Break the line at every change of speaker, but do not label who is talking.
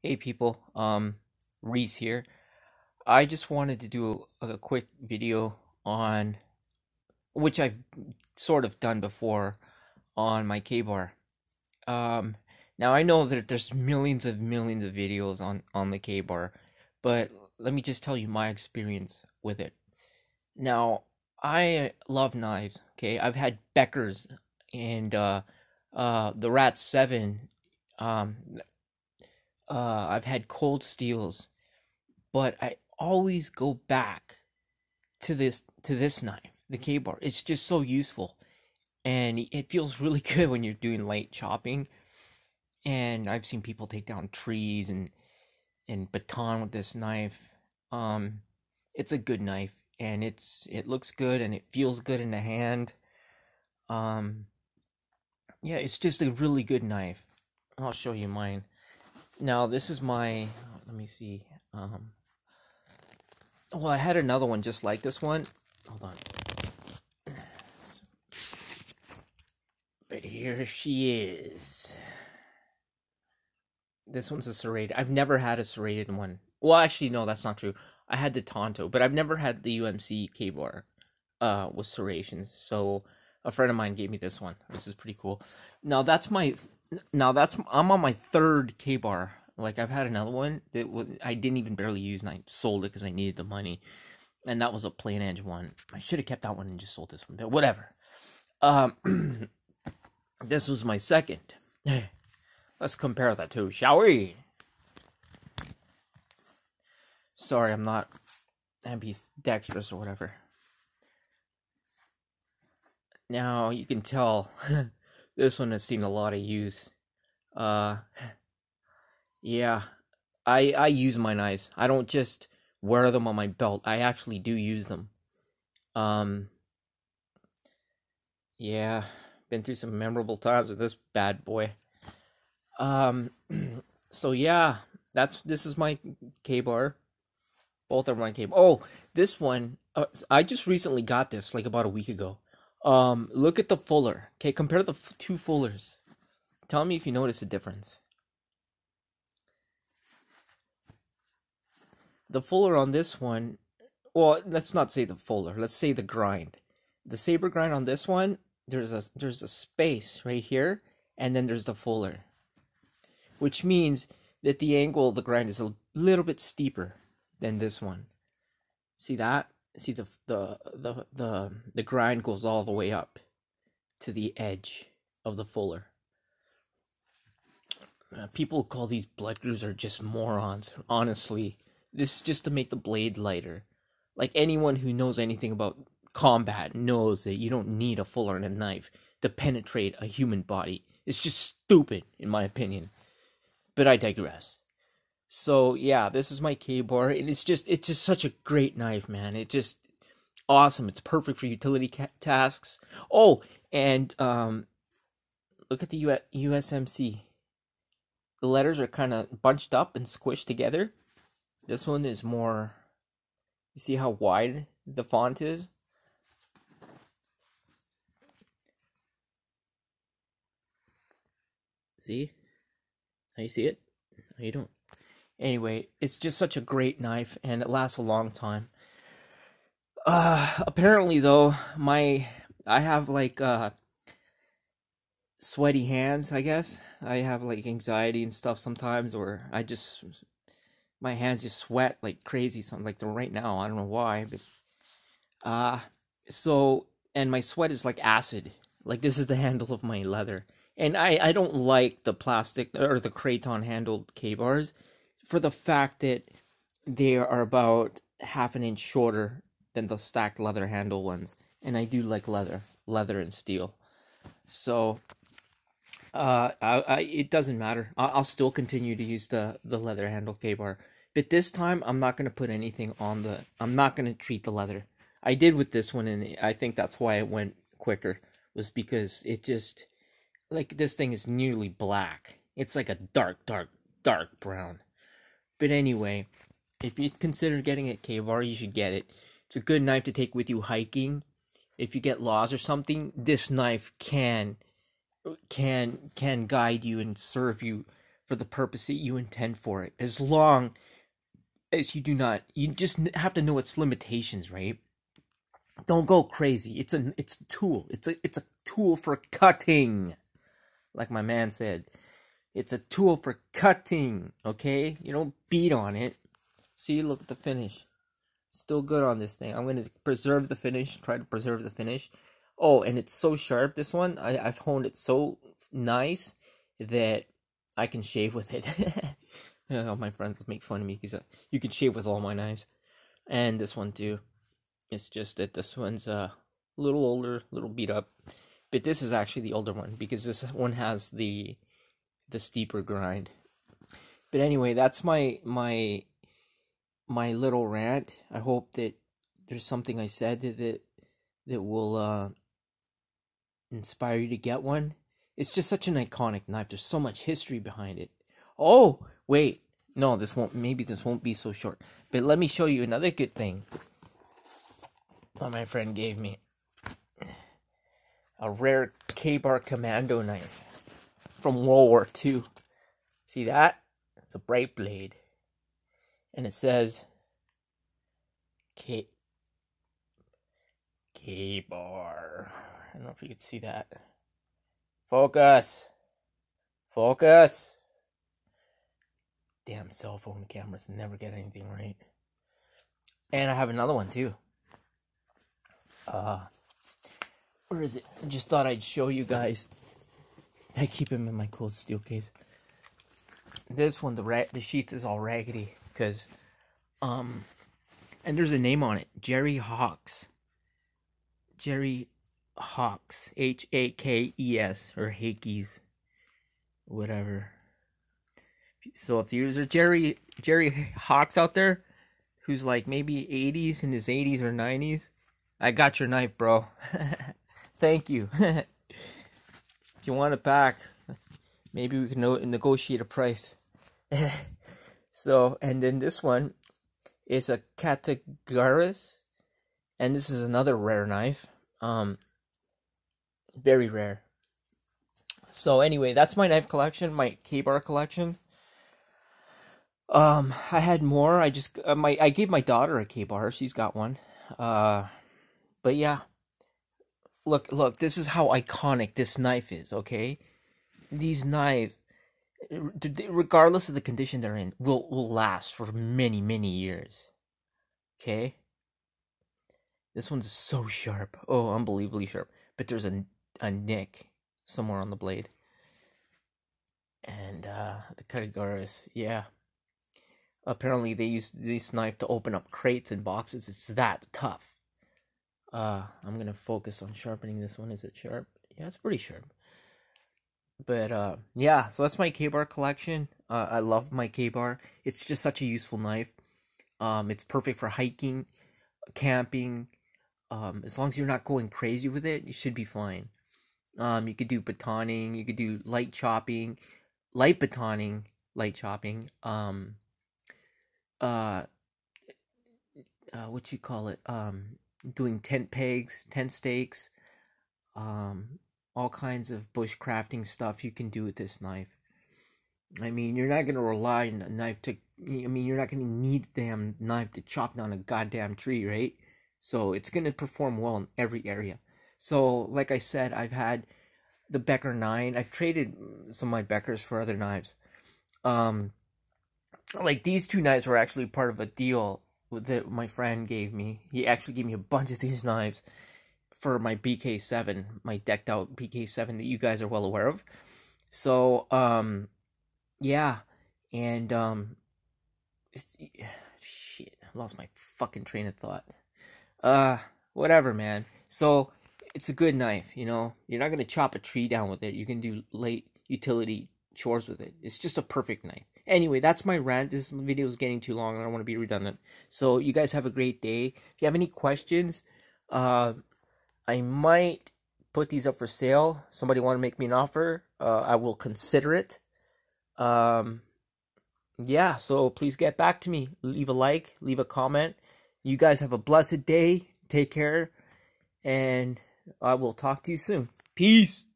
Hey people, Reese here. I just wanted to do a quick video on which I've sort of done before on my K-bar. Um, Now I know that there's millions of videos on the K-bar, but let me just tell you my experience with it. Now, I love knives, okay? I've had Beckers and the Rat 7. Um, I've had Cold Steels, but I always go back to this knife, the K-bar. It's just so useful, and it feels really good when you're doing light chopping. And I've seen people take down trees and baton with this knife. Um, it's a good knife, and it looks good and it feels good in the hand. Um, yeah, it's just a really good knife. I'll show you mine. Now this is my. Let me see. Well, I had another one just like this one. Hold on. But here she is. This one's a serrated. I've never had a serrated one. Well, actually, no, that's not true. I had the Tonto, but I've never had the UMC K-bar with serrations. So a friend of mine gave me this one. This is pretty cool. Now that's my. Now that's I'm on my third K-bar. Like I've had another one that I didn't even barely use, and I sold it because I needed the money. And that was a plain edge one. I should have kept that one and just sold this one, but whatever. This was my second. Let's compare the two, shall we? Sorry, I'm not ambidextrous or whatever. Now you can tell this one has seen a lot of use. Uh, yeah, I use my knives. I don't just wear them on my belt. I actually do use them. Um, yeah, been through some memorable times with this bad boy. Um, so yeah, this is my K-bar. Both are my K-bar. Oh, this one, I just recently got this like about a week ago. Look at the fuller. Okay, compare the two fullers. Tell me if you notice a difference. The fuller on this one, well, let's not say the fuller. Let's say the grind. The saber grind on this one, there's a space right here, and then there's the fuller, which means that the angle of the grind is a little bit steeper than this one. See that? See the grind goes all the way up to the edge of the fuller. People who call these blood grooves are just morons. Honestly, this is just to make the blade lighter. Like anyone who knows anything about combat knows that you don't need a fuller and a knife to penetrate a human body. It's just stupid, in my opinion. But I digress. So yeah, this is my K-bar, and it's just such a great knife, man. It just awesome. It's perfect for utility tasks. Oh, and look at the USMC. The letters are kind of bunched up and squished together. This one is more. You see how wide the font is? See? How you see it? How you don't? Anyway, it's just such a great knife, and it lasts a long time. Apparently though, I have like sweaty hands, I guess. I have like anxiety and stuff sometimes, or my hands just sweat like crazy. Something like right now. I don't know why, but uh so and my sweat is like acid. Like this is the handle of my leather, and I don't like the plastic or the craton handled K bars for the fact that they are about half an inch shorter than the stacked leather handle ones, and I do like leather and steel. So it doesn't matter. I'll still continue to use the leather handle K bar, but this time I'm not gonna put anything on the. I'm not gonna treat the leather. I did with this one, and I think that's why it went quicker. Was because it just like this thing is nearly black. It's like a dark brown. But anyway, if you consider getting a K bar, you should get it. It's a good knife to take with you hiking. If you get lost or something, this knife can guide you and serve you for the purpose that you intend for it. As long as you do not, you just have to know its limitations, right? Don't go crazy. It's a tool. It's a tool for cutting, like my man said. It's a tool for cutting. Okay, you don't beat on it. See, look at the finish. Still good on this thing. I'm gonna preserve the finish. Try to preserve the finish. Oh, and it's so sharp. This one, I've honed it so nice that I can shave with it. All my friends make fun of me because you can shave with all my knives, and this one too. It's just that this one's a little older, a little beat up, but this is actually the older one because this one has the steeper grind. But anyway, that's my little rant. I hope that there's something I said that will inspire you to get one. It's just such an iconic knife. There's so much history behind it. Oh, wait. No, maybe this won't be so short. But let me show you another good thing that my friend gave me. A rare Kabar Commando knife from World War II. See that? It's a bright blade. And it says Kabar. I don't know if you can see that. Focus. Focus. Damn cell phone cameras never get anything right. And I have another one too. Where is it? I just thought I'd show you guys. I keep him in my cold steel case. This one, the sheath is all raggedy because, and there's a name on it, Jerry Hawks. Jerry Hawks, Hakes, or Hakes, whatever. So if there's a Jerry Hawks out there, who's like maybe 80s, in his 80s or 90s, I got your knife, bro. Thank you. If you want it back, maybe we can negotiate a price. So, and then this one is a Katagaris, and this is another rare knife. Very rare. So anyway, that's my knife collection, my Kabar collection. I had more. I gave my daughter a Kabar. She's got one. But yeah. Look, this is how iconic this knife is, okay? These knives, regardless of the condition they're in, will last for many, many years. Okay? This one's so sharp. Oh, unbelievably sharp. But there's a nick somewhere on the blade. And the Katagaris, yeah. Apparently they use this knife to open up crates and boxes. It's that tough. I'm gonna focus on sharpening this one. Is it sharp? Yeah, it's pretty sharp. But yeah, so that's my Kabar collection. I love my Kabar. It's just such a useful knife. It's perfect for hiking, camping. As long as you're not going crazy with it, you should be fine. You could do batoning, you could do light chopping, light batoning, light chopping. What you call it? Doing tent pegs, tent stakes, all kinds of bushcrafting stuff you can do with this knife. I mean, you're not gonna rely on a knife to. I mean, you're not gonna need the damn knife to chop down a goddamn tree, right? So it's gonna perform well in every area. So, like I said, I've had the Becker 9. I've traded some of my Beckers for other knives. Like these two knives were actually part of a deal that my friend gave me. He actually gave me a bunch of these knives for my BK7, my decked out BK7 that you guys are well aware of. So, yeah, and shit, I lost my fucking train of thought. Whatever, man. So it's a good knife, you know. You're not gonna chop a tree down with it. You can do light utility chores with it. It's just a perfect knife. Anyway, that's my rant. This video is getting too long. I don't want to be redundant. So you guys have a great day. If you have any questions, I might put these up for sale. Somebody want to make me an offer, I will consider it. Yeah, so please get back to me. Leave a like, leave a comment. You guys have a blessed day. Take care, and I will talk to you soon. Peace.